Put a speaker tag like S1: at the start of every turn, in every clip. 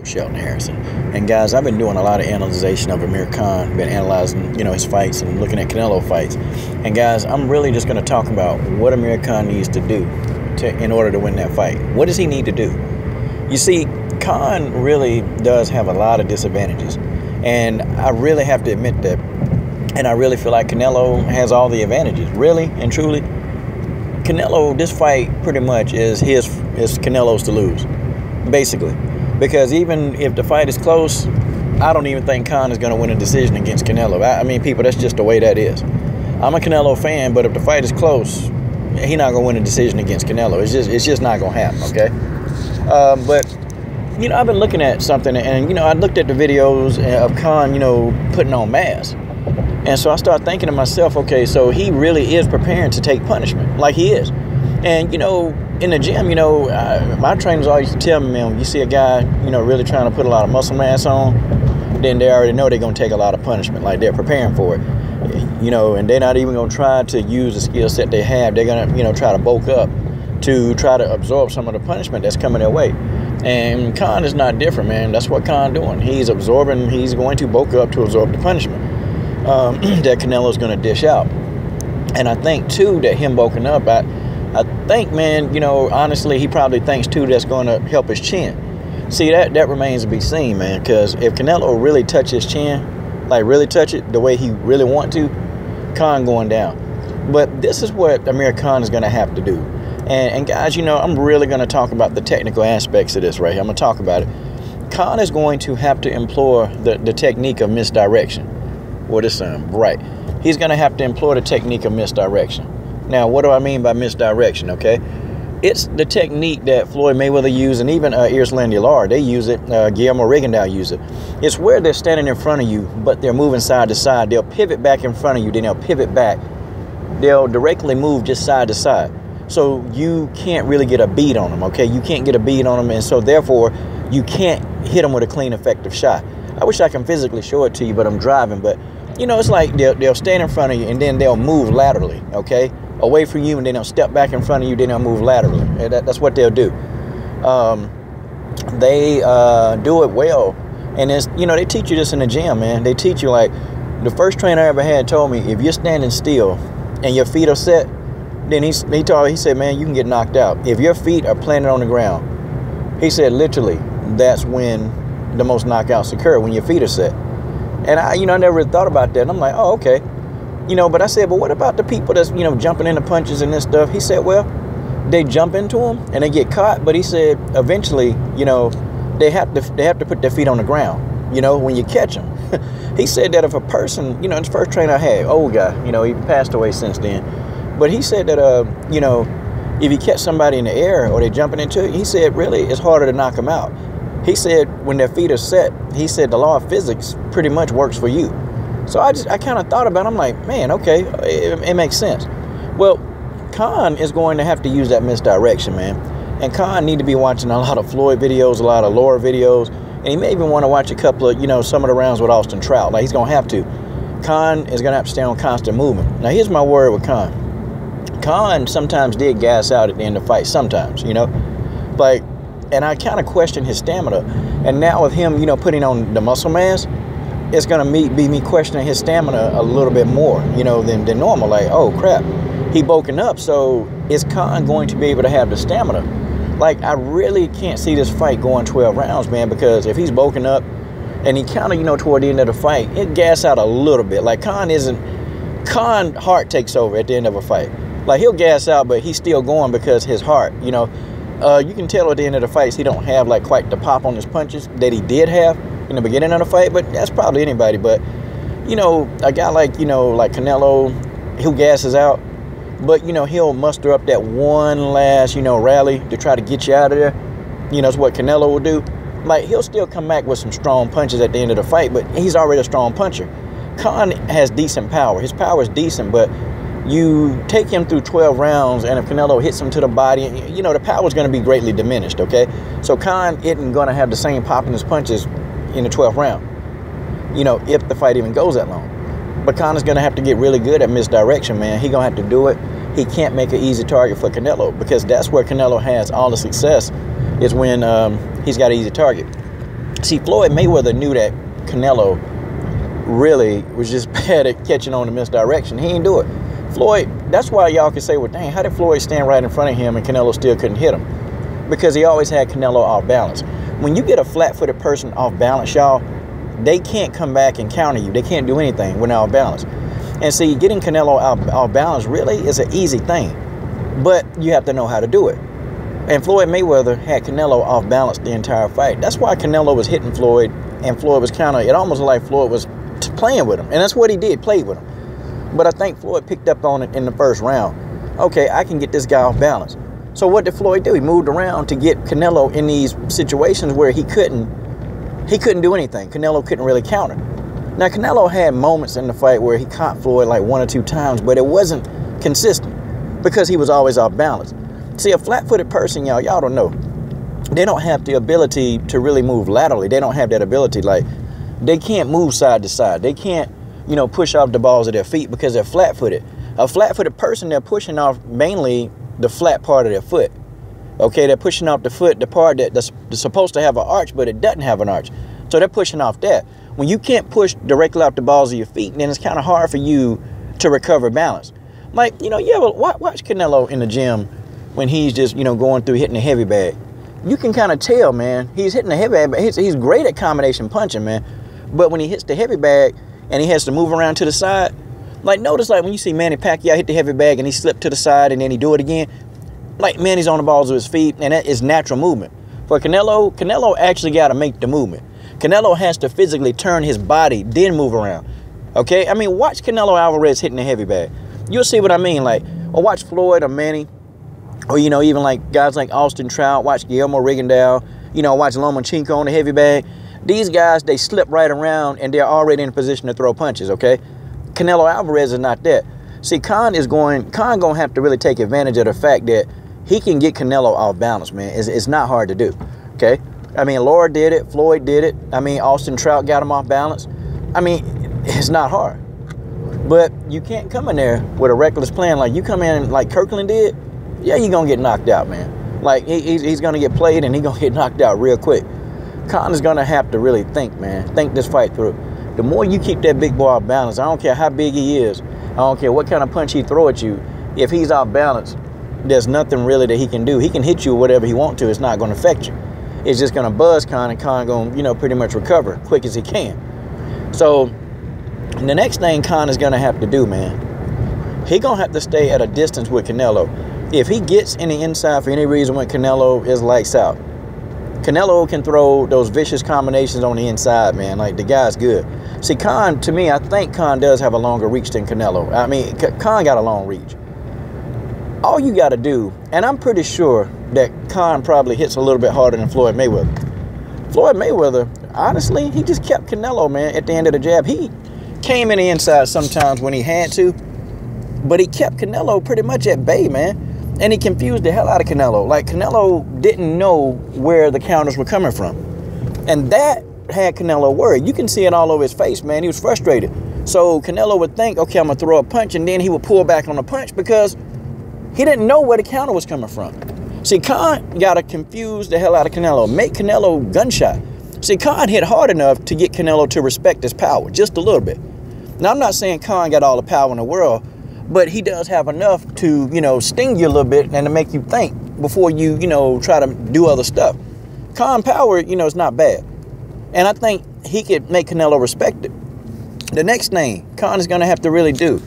S1: Shelton Harrison. And guys, I've been doing a lot of analyzation of Amir Khan, been analyzing, his fights and looking at Canelo fights. And guys, I'm really just going to talk about what Amir Khan needs to do in order to win that fight. What does he need to do? You see, Khan really does have a lot of disadvantages. And I really have to admit that. And I really feel like Canelo has all the advantages. Really and truly, Canelo, this fight pretty much is Canelo's to lose, basically. Because even if the fight is close, I don't even think Khan is going to win a decision against Canelo. I mean, people, that's just the way that is. I'm a Canelo fan, but if the fight is close, he's not going to win a decision against Canelo. It's just not going to happen, okay? But, I've been looking at something, and, I looked at the videos of Khan, putting on mass. And so I started thinking to myself, okay, so he really is preparing to take punishment, like he is. And, in the gym, my trainers always used to tell me, man, when you see a guy, really trying to put a lot of muscle mass on, then they already know they're going to take a lot of punishment. Like, they're preparing for it, and they're not even going to try to use the skill set they have. They're going to, try to bulk up to try to absorb some of the punishment that's coming their way. And Khan is not different, man. That's what Khan doing. He's going to bulk up to absorb the punishment that Canelo's going to dish out. And I think, too, that him bulking up, I think, man, honestly, he probably thinks, too, that's going to help his chin. See, that remains to be seen, man, because if Canelo really touch his chin, like really touch it the way he really want to, Khan going down. But this is what Amir Khan is going to have to do. And guys, I'm really going to talk about the technical aspects of this right here. I'm going to talk about it. Khan is going to have to employ the technique of misdirection. Worrisome, right. He's going to have to employ the technique of misdirection. Now, what do I mean by misdirection, okay? It's the technique that Floyd Mayweather used, and even Irslan Dillard, they use it. Guillermo Rigondeaux use it. It's where they're standing in front of you, but they're moving side to side. They'll pivot back in front of you, then they'll pivot back. They'll directly move just side to side. So you can't really get a beat on them, okay? You can't get a beat on them, and so therefore, you can't hit them with a clean, effective shot. I wish I can physically show it to you, but I'm driving. But, it's like they'll stand in front of you, and then they'll move laterally, okay? Away from you, and then they'll step back in front of you, then they'll move laterally. And that's what they'll do. They do it well. And it's, they teach you this in the gym, man. They teach you, like, the first trainer I ever had told me, if you're standing still and your feet are set, then he said, man, you can get knocked out. If your feet are planted on the ground, he said, literally, that's when the most knockouts occur, when your feet are set. And I never really thought about that. And I'm like, oh, okay. But I said, but what about the people that's, jumping into punches and this stuff? He said, well, they jump into them and they get caught. But he said, eventually, they have to put their feet on the ground, when you catch them. He said that if a person, his first trainer I had, old guy, he passed away since then. But he said that, if you catch somebody in the air or they jumping into it, he said, really, it's harder to knock them out. He said, when their feet are set, he said the law of physics pretty much works for you. So I kind of thought about it. I'm like, man, okay, it makes sense. Well, Khan is going to have to use that misdirection, man. And Khan need to be watching a lot of Floyd videos, a lot of Laura videos, and he may even want to watch a couple of, some of the rounds with Austin Trout. Like, he's going to have to. Khan is going to have to stay on constant movement. Now, here's my word with Khan. Khan sometimes did gas out at the end of the fight, sometimes, Like, and I kind of question his stamina. And now with him, putting on the muscle mass, it's going to be me questioning his stamina a little bit more, than normal. Like, oh, crap, he bulking up. So is Khan going to be able to have the stamina? Like, I really can't see this fight going 12 rounds, man, because if he's bulking up and he kind of, toward the end of the fight, it gas out a little bit. Like, Khan heart takes over at the end of a fight. Like, he'll gas out, but he's still going because his heart, you can tell at the end of the fights he don't have, like, quite the pop on his punches that he did have in the beginning of the fight, but that's probably anybody. But, a guy like, like Canelo, he'll gasses out, but, he'll muster up that one last, rally to try to get you out of there. It's what Canelo will do. Like, he'll still come back with some strong punches at the end of the fight, but he's already a strong puncher. Khan has decent power. His power is decent, but you take him through 12 rounds, and if Canelo hits him to the body, the power is going to be greatly diminished, okay? So Khan isn't going to have the same pop in his punches in the 12th round, if the fight even goes that long. But Connor's going to have to get really good at misdirection, man. He's going to have to do it. He can't make an easy target for Canelo, because that's where Canelo has all the success, is when he's got an easy target. See, Floyd Mayweather knew that Canelo really was just bad at catching on the misdirection. He didn't do it. Floyd, that's why y'all can say, well, dang, how did Floyd stand right in front of him and Canelo still couldn't hit him? Because he always had Canelo off balance. When you get a flat-footed person off balance, y'all, they can't come back and counter you. They can't do anything when they're off balance. And see, getting Canelo off balance really is an easy thing, but you have to know how to do it. And Floyd Mayweather had Canelo off balance the entire fight. That's why Canelo was hitting Floyd, and Floyd was it almost like Floyd was playing with him. And that's what he did, played with him. But I think Floyd picked up on it in the first round. Okay, I can get this guy off balance. So what did Floyd do? He moved around to get Canelo in these situations where he couldn't do anything. Canelo couldn't really counter. Now, Canelo had moments in the fight where he caught Floyd like 1 or 2 times, but it wasn't consistent because he was always off balance. See, a flat-footed person, y'all don't know. They don't have the ability to really move laterally. They don't have that ability. Like, they can't move side to side. They can't, push off the balls of their feet because they're flat-footed. A flat-footed person, they're pushing off mainly the flat part of their foot. Okay, they're pushing off the foot, the part that's supposed to have an arch, but it doesn't have an arch. So they're pushing off that. When you can't push directly off the balls of your feet, then it's kind of hard for you to recover balance. Like, you ever watch Canelo in the gym when he's just, going through hitting a heavy bag. You can kind of tell, man, he's hitting a heavy bag, but he's great at combination punching, man. But when he hits the heavy bag and he has to move around to the side, like, notice, like, when you see Manny Pacquiao hit the heavy bag and he slipped to the side and then he do it again, like, man, he's on the balls of his feet, and that is natural movement. For Canelo actually got to make the movement. Canelo has to physically turn his body, then move around. Okay? I mean, watch Canelo Alvarez hitting the heavy bag. You'll see what I mean. Like, or watch Floyd or Manny, or, even like guys like Austin Trout, watch Guillermo Rigondeaux, watch Lomachenko on the heavy bag. These guys, they slip right around, and they're already in a position to throw punches, okay? Canelo Alvarez is not that. See, Khan gonna have to really take advantage of the fact that he can get Canelo off balance, man. It's not hard to do, okay? I mean, Laura did it, Floyd did it. I mean, Austin Trout got him off balance. I mean, it's not hard. But you can't come in there with a reckless plan. Like, you come in like Kirkland did, yeah, you're gonna get knocked out, man. Like, he's gonna get played, and he's gonna get knocked out real quick. Khan is gonna have to really think, man. Think this fight through. The more you keep that big boy off balance, I don't care how big he is, I don't care what kind of punch he throw at you, if he's off balance, there's nothing really that he can do. He can hit you whatever he wants to. It's not going to affect you. It's just going to buzz Khan, and Khan going to, pretty much recover quick as he can. So the next thing Khan is going to have to do, man, he going to have to stay at a distance with Canelo. If he gets in the inside for any reason when Canelo is lights out, Canelo can throw those vicious combinations on the inside, man. Like, the guy's good. See, Khan, to me, I think Khan does have a longer reach than Canelo. I mean, Khan got a long reach. All you got to do, and I'm pretty sure that Khan probably hits a little bit harder than Floyd Mayweather. Floyd Mayweather, honestly, he just kept Canelo, man, at the end of the jab. He came in the inside sometimes when he had to, but he kept Canelo pretty much at bay, man. And he confused the hell out of Canelo. Like, Canelo didn't know where the counters were coming from. And that had Canelo worried. You can see it all over his face, man. He was frustrated. So Canelo would think, okay, I'm going to throw a punch, and then he would pull back on the punch because he didn't know where the counter was coming from. See, Khan got to confuse the hell out of Canelo, make Canelo gunshot. See, Khan hit hard enough to get Canelo to respect his power, just a little bit. Now, I'm not saying Khan got all the power in the world, but he does have enough to, sting you a little bit and to make you think before you, try to do other stuff. Khan power, is not bad. And I think he could make Canelo respect it. The next thing Khan is going to have to really do,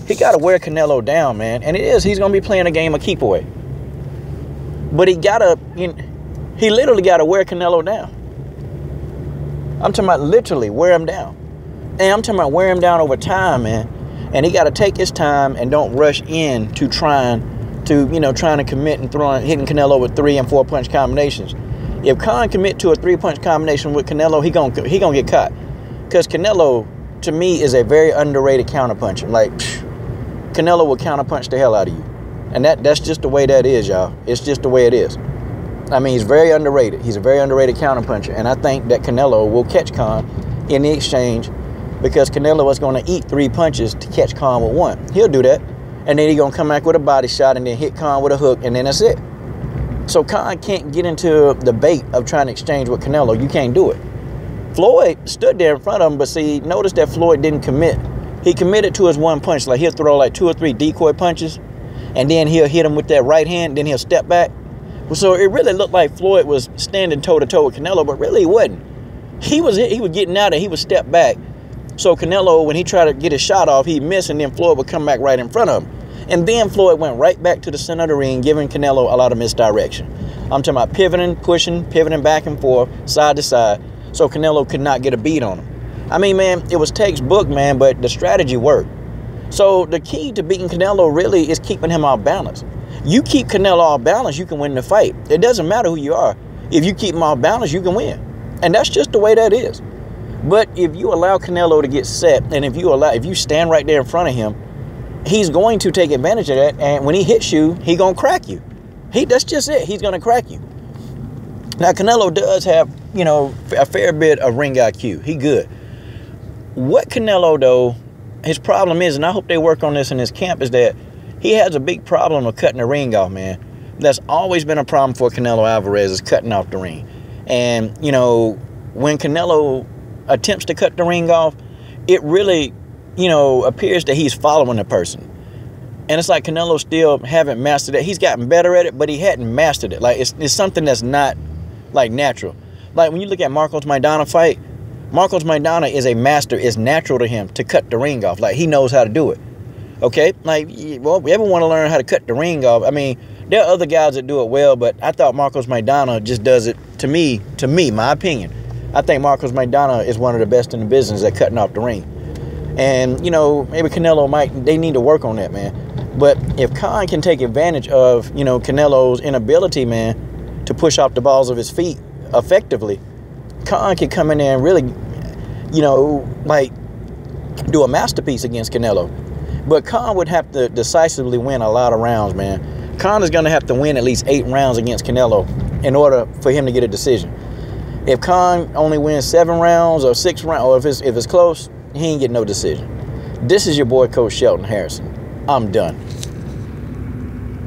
S1: he got to wear Canelo down, man. And he's going to be playing a game of keep away. But he literally got to wear Canelo down. I'm talking about literally wear him down. And I'm talking about wear him down over time, man. And he got to take his time and don't rush in to trying to commit and hitting Canelo with 3 and 4 punch combinations. If Khan commit to a 3-punch combination with Canelo, he gonna get caught. Because Canelo, to me, is a very underrated counterpuncher. Like, Canelo will counterpunch the hell out of you. And that's just the way that is, y'all. It's just the way it is. I mean, he's very underrated. He's a very underrated counterpuncher. And I think that Canelo will catch Khan in the exchange, because Canelo is going to eat 3 punches to catch Khan with 1. He'll do that. And then he's going to come back with a body shot and then hit Khan with a hook, and then that's it. So Khan can't get into the bait of trying to exchange with Canelo. You can't do it. Floyd stood there in front of him, but see, notice that Floyd didn't commit. He committed to his one punch. Like, he'll throw like 2 or 3 decoy punches, and then he'll hit him with that right hand, then he'll step back. So it really looked like Floyd was standing toe-to-toe with Canelo, but really he wasn't. He was getting out, and he would step back. So Canelo, when he tried to get his shot off, he'd miss, and then Floyd would come back right in front of him. And then Floyd went right back to the center of the ring, giving Canelo a lot of misdirection. I'm talking about pivoting, pushing, pivoting back and forth, side to side, so Canelo could not get a beat on him. I mean, man, it was textbook, man, but the strategy worked. So the key to beating Canelo really is keeping him off balance. You keep Canelo off balance, you can win the fight. It doesn't matter who you are. If you keep him off balance, you can win. And that's just the way that is. But if you allow Canelo to get set, and if you stand right there in front of him, he's going to take advantage of that. And when he hits you, he's going to crack you. That's just it. He's going to crack you. Now, Canelo does have, you know, a fair bit of ring IQ. He good. What Canelo, though, his problem is, and I hope they work on this in his camp, is that he has a big problem of cutting the ring off, man. That's always been a problem for Canelo Alvarez, is cutting off the ring. And, you know, when Canelo attempts to cut the ring off, it really, you know, appears that he's following the person. And it's like Canelo still haven't mastered it. He's gotten better at it, but he hadn't mastered it. Like, it's something that's not, like, natural. Like, when you look at Marcos Maidana fight, Marcos Maidana is a master. It's natural to him to cut the ring off. Like, he knows how to do it. Okay? Like, well, we ever want to learn how to cut the ring off? I mean, there are other guys that do it well, but I thought Marcos Maidana just does it, to me, my opinion. I think Marcos Maidana is one of the best in the business at cutting off the ring. And, you know, maybe Canelo they need to work on that, man. But if Khan can take advantage of, you know, Canelo's inability, man, to push off the balls of his feet effectively, Khan can come in there and really, you know, like, do a masterpiece against Canelo. But Khan would have to decisively win a lot of rounds, man. Khan is going to have to win at least 8 rounds against Canelo in order for him to get a decision. If Khan only wins 7 rounds or 6 rounds, or if it's close, he ain't getting no decision. This is your boy, Coach Shelton Harrison. I'm done.